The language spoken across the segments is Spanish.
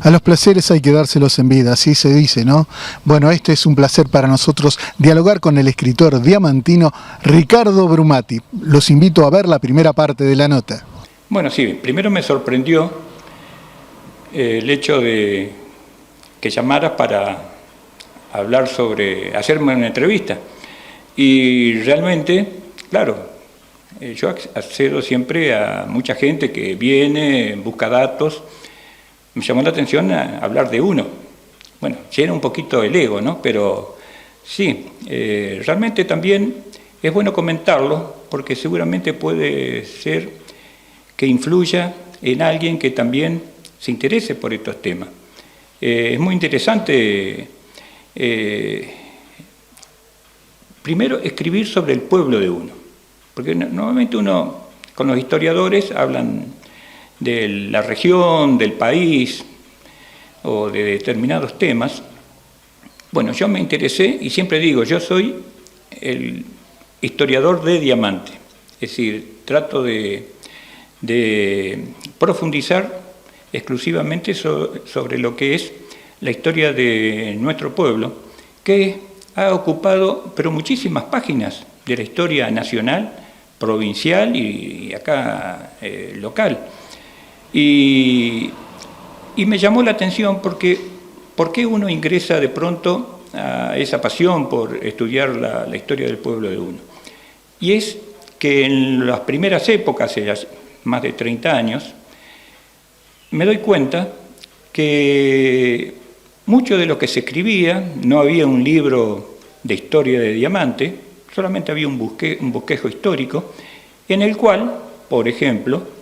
A los placeres hay que dárselos en vida, así se dice, ¿no? Bueno, este es un placer para nosotros dialogar con el escritor diamantino Ricardo Brumati. Los invito a ver la primera parte de la nota. Bueno, sí, primero me sorprendió el hecho de que llamaras para hablar sobre, hacerme una entrevista. Y realmente, claro, yo accedo siempre a mucha gente que viene, busca datos. Me llamó la atención a hablar de uno. Bueno, llena un poquito el ego, ¿no? Pero sí, realmente también es bueno comentarlo porque seguramente puede ser que influya en alguien que también se interese por estos temas. Es muy interesante, primero, escribir sobre el pueblo de uno, porque normalmente uno, con los historiadores, hablan de la región, del país o de determinados temas. Bueno, yo me interesé y siempre digo, yo soy el historiador de diamante, es decir, trato de profundizar exclusivamente sobre lo que es la historia de nuestro pueblo, que ha ocupado pero muchísimas páginas de la historia nacional, provincial y acá local. Y me llamó la atención porque ¿por qué uno ingresa de pronto a esa pasión por estudiar la historia del pueblo de uno? Y es que en las primeras épocas, hace más de 30 años, me doy cuenta que mucho de lo que se escribía, no había un libro de historia de diamante, solamente había un bosquejo histórico, en el cual, por ejemplo,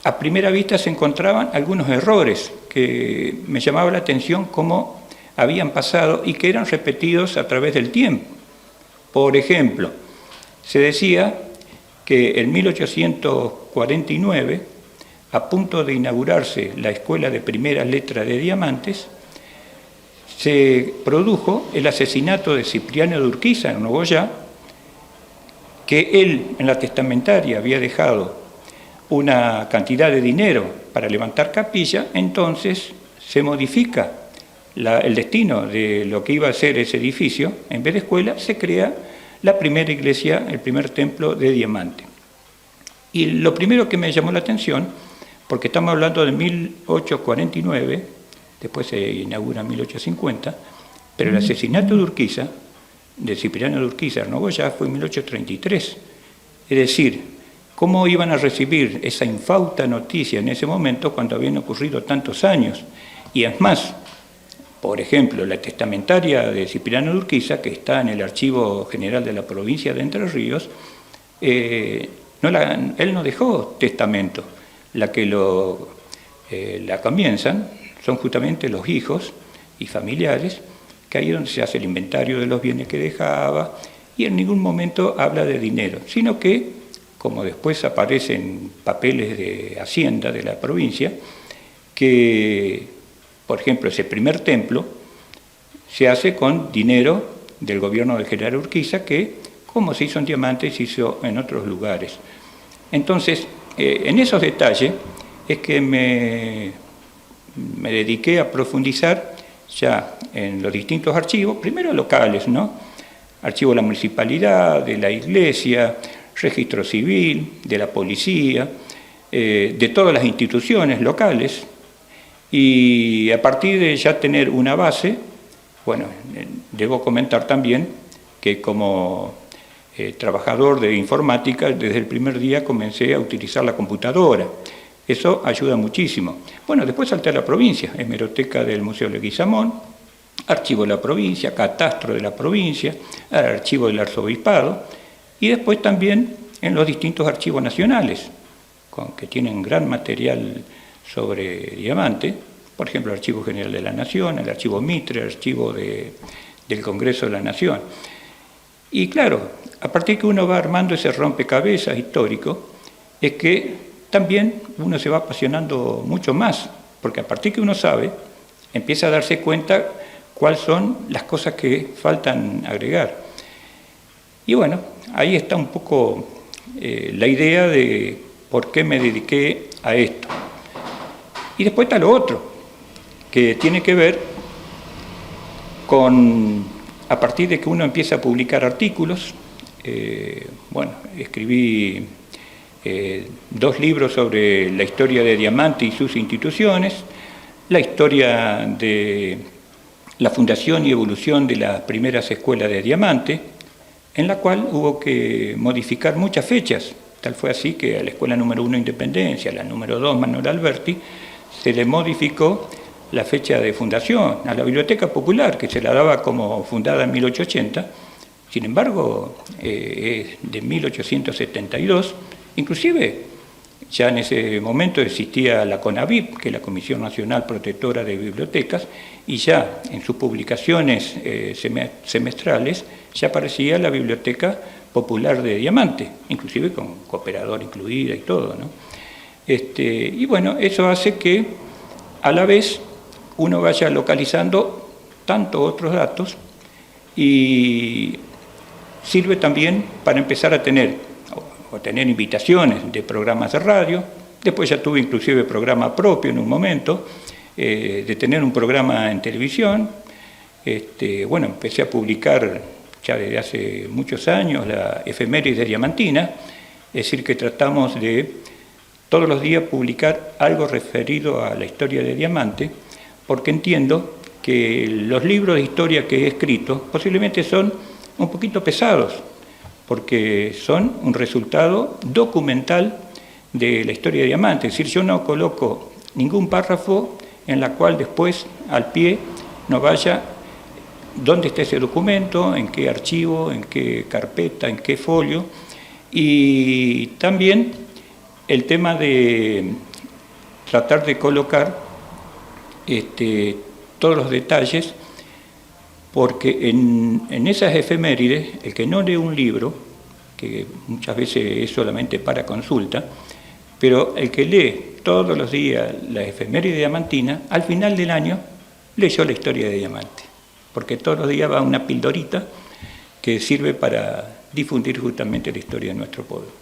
a primera vista se encontraban algunos errores que me llamaba la atención cómo habían pasado y que eran repetidos a través del tiempo. Por ejemplo, se decía que en 1849, a punto de inaugurarse la Escuela de Primeras Letras de Diamantes, se produjo el asesinato de Cipriano de Urquiza en Nogoyá, que él en la testamentaria había dejado una cantidad de dinero para levantar capilla. Entonces se modifica el destino de lo que iba a ser ese edificio. En vez de escuela se crea la primera iglesia, el primer templo de diamante. Y lo primero que me llamó la atención, porque estamos hablando de 1849, después se inaugura en 1850, pero el asesinato de Urquiza, de Cipriano de Urquiza en Nogoyá, fue en 1833. Es decir, ¿cómo iban a recibir esa infausta noticia en ese momento cuando habían ocurrido tantos años? Y es más, por ejemplo, la testamentaria de Cipriano de Urquiza, que está en el Archivo General de la Provincia de Entre Ríos, él no dejó testamento. La que la comienzan son justamente los hijos y familiares, que ahí es donde se hace el inventario de los bienes que dejaba, y en ningún momento habla de dinero, sino que, como después aparecen papeles de Hacienda de la provincia, que, por ejemplo, ese primer templo se hace con dinero del gobierno del general Urquiza, que, como se hizo en Diamante, se hizo en otros lugares. Entonces, en esos detalles es que me dediqué a profundizar ya en los distintos archivos, primero locales, ¿no? Archivo de la municipalidad, de la iglesia, registro civil, de la policía, de todas las instituciones locales, y a partir de ya tener una base, bueno, debo comentar también que como trabajador de informática, desde el primer día comencé a utilizar la computadora. Eso ayuda muchísimo. Bueno, después salté a la provincia, hemeroteca del Museo Leguizamón, archivo de la provincia, catastro de la provincia, archivo del arzobispado, y después también en los distintos archivos nacionales, que tienen gran material sobre diamante, por ejemplo, el Archivo General de la Nación, el Archivo Mitre, el Archivo del Congreso de la Nación. Y claro, a partir que uno va armando ese rompecabezas histórico, es que también uno se va apasionando mucho más, porque a partir que uno sabe, empieza a darse cuenta cuáles son las cosas que faltan agregar. Y bueno, ahí está un poco la idea de por qué me dediqué a esto. Y después está lo otro, que tiene que ver con, a partir de que uno empieza a publicar artículos, bueno, escribí 2 libros sobre la historia de Diamante y sus instituciones, la historia de la fundación y evolución de las primeras escuelas de Diamante, en la cual hubo que modificar muchas fechas. Tal fue así que a la escuela número 1 Independencia, a la número 2 Manuel Alberti, se le modificó la fecha de fundación. A la Biblioteca Popular, que se la daba como fundada en 1880, sin embargo, es de 1872, inclusive ya en ese momento existía la CONABIB, que es la Comisión Nacional Protectora de Bibliotecas, y ya en sus publicaciones semestrales ya aparecía la Biblioteca Popular de Diamante, inclusive con cooperador incluida y todo, ¿no? Y bueno, eso hace que a la vez uno vaya localizando tanto otros datos y sirve también para empezar a tener invitaciones de programas de radio. Después ya tuve inclusive programa propio en un momento, de tener un programa en televisión. Bueno, empecé a publicar ya desde hace muchos años la efeméride diamantina, es decir, que tratamos de todos los días publicar algo referido a la historia de Diamante, porque entiendo que los libros de historia que he escrito posiblemente son un poquito pesados, porque son un resultado documental de la historia de Diamante. Es decir, yo no coloco ningún párrafo en la cual después al pie no vaya dónde está ese documento, en qué archivo, en qué carpeta, en qué folio, y también el tema de tratar de colocar todos los detalles, porque en esas efemérides, el que no lee un libro, que muchas veces es solamente para consulta, pero el que lee todos los días la efeméride diamantina, al final del año leyó la historia de Diamante, porque todos los días va una pildorita que sirve para difundir justamente la historia de nuestro pueblo.